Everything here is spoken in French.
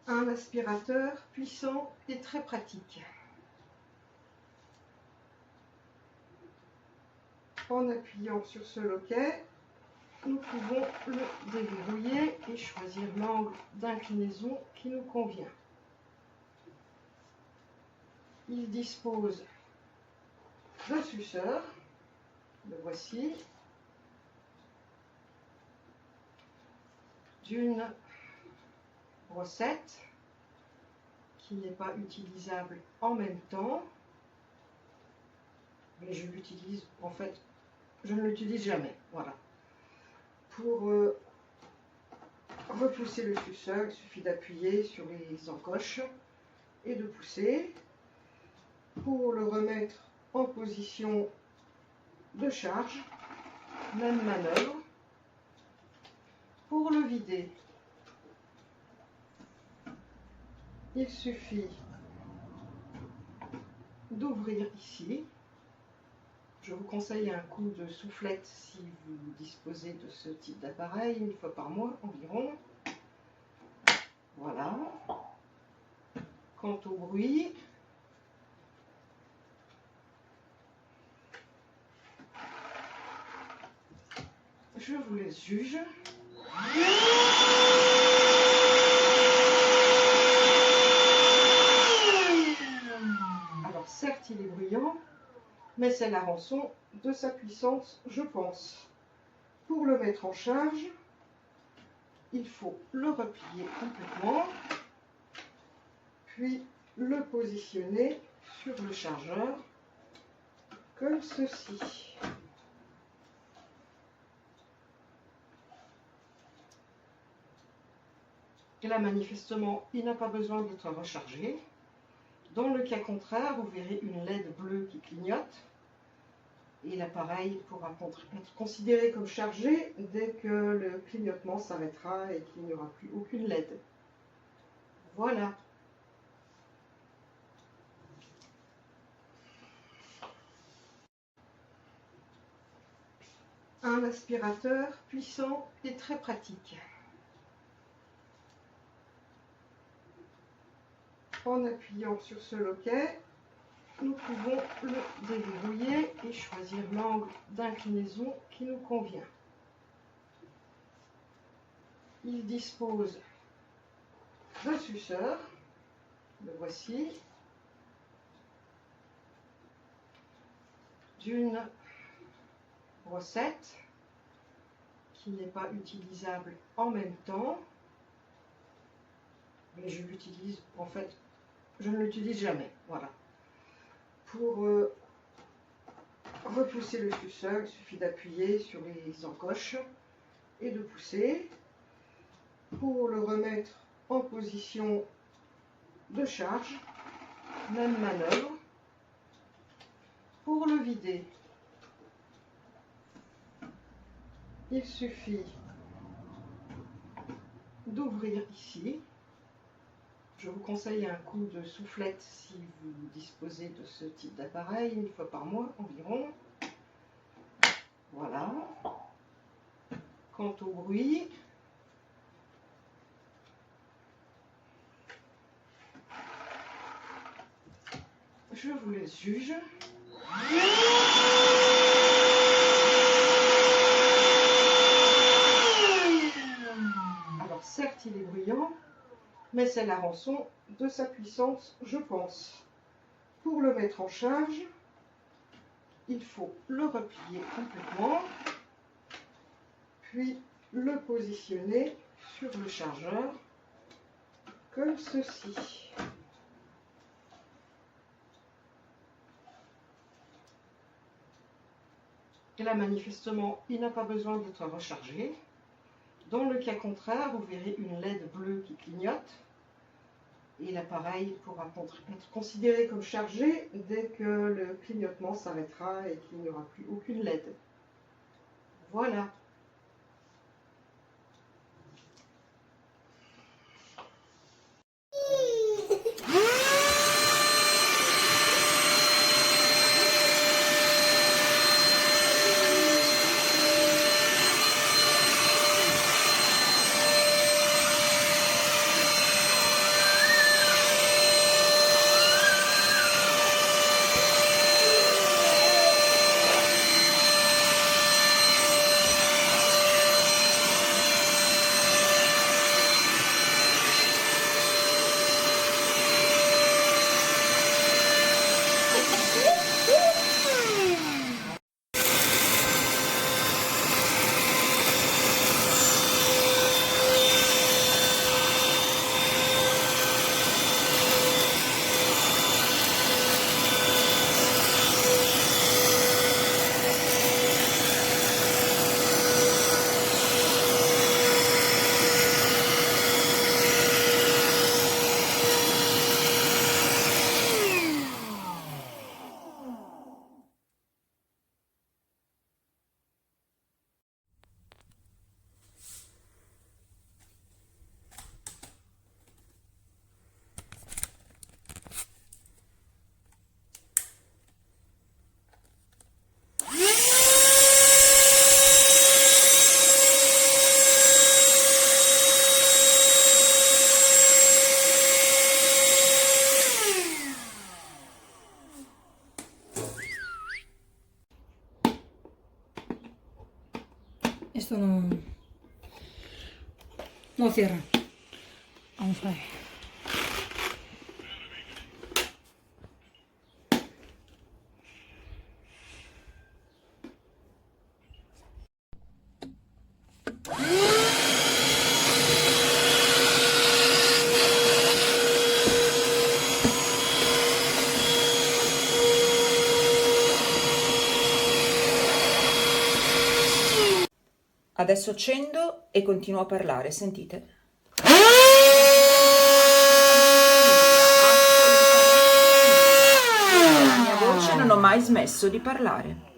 Un aspirateur puissant et très pratique. En appuyant sur ce loquet, nous pouvons le déverrouiller et choisir l'angle d'inclinaison qui nous convient. Il dispose de suceurs, le voici, d'une brossette qui n'est pas utilisable en même temps, mais je l'utilise, en fait, je ne l'utilise jamais, voilà. Pour repousser le suceur, il suffit d'appuyer sur les encoches et de pousser. Pour le remettre en position de charge, même manœuvre. Pour le vider, il suffit d'ouvrir ici. Je vous conseille un coup de soufflette si vous disposez de ce type d'appareil, une fois par mois environ. Voilà. Quant au bruit, je vous laisse juge. Alors certes, il est bruyant, mais c'est la rançon de sa puissance, je pense. Pour le mettre en charge, il faut le replier complètement, puis le positionner sur le chargeur, comme ceci. Et là, manifestement, il n'a pas besoin d'être rechargé. Dans le cas contraire, vous verrez une LED bleue qui clignote. Et l'appareil pourra être considéré comme chargé dès que le clignotement s'arrêtera et qu'il n'y aura plus aucune LED. Voilà. Un aspirateur puissant et très pratique. En appuyant sur ce loquet, nous pouvons le déverrouiller et choisir l'angle d'inclinaison qui nous convient. Il dispose de suceurs, le voici, d'une brossette qui n'est pas utilisable en même temps, mais je l'utilise, en fait, je ne l'utilise jamais, voilà. Pour repousser le suceur, il suffit d'appuyer sur les encoches et de pousser. Pour le remettre en position de charge, même manœuvre. Pour le vider, il suffit d'ouvrir ici. Je vous conseille un coup de soufflette si vous disposez de ce type d'appareil, une fois par mois environ. Voilà. Quant au bruit, je vous laisse juge. Alors certes, il est bruyant, mais c'est la rançon de sa puissance, je pense. Pour le mettre en charge, il faut le replier complètement, puis le positionner sur le chargeur, comme ceci. Et là, manifestement, il n'a pas besoin d'être rechargé. Dans le cas contraire, vous verrez une LED bleue qui clignote. Et l'appareil pourra être considéré comme chargé dès que le clignotement s'arrêtera et qu'il n'y aura plus aucune LED. Voilà. No, cierra. Vamos a ver. Adesso accendo e continuo a parlare, sentite? La mia voce non ho mai smesso di parlare.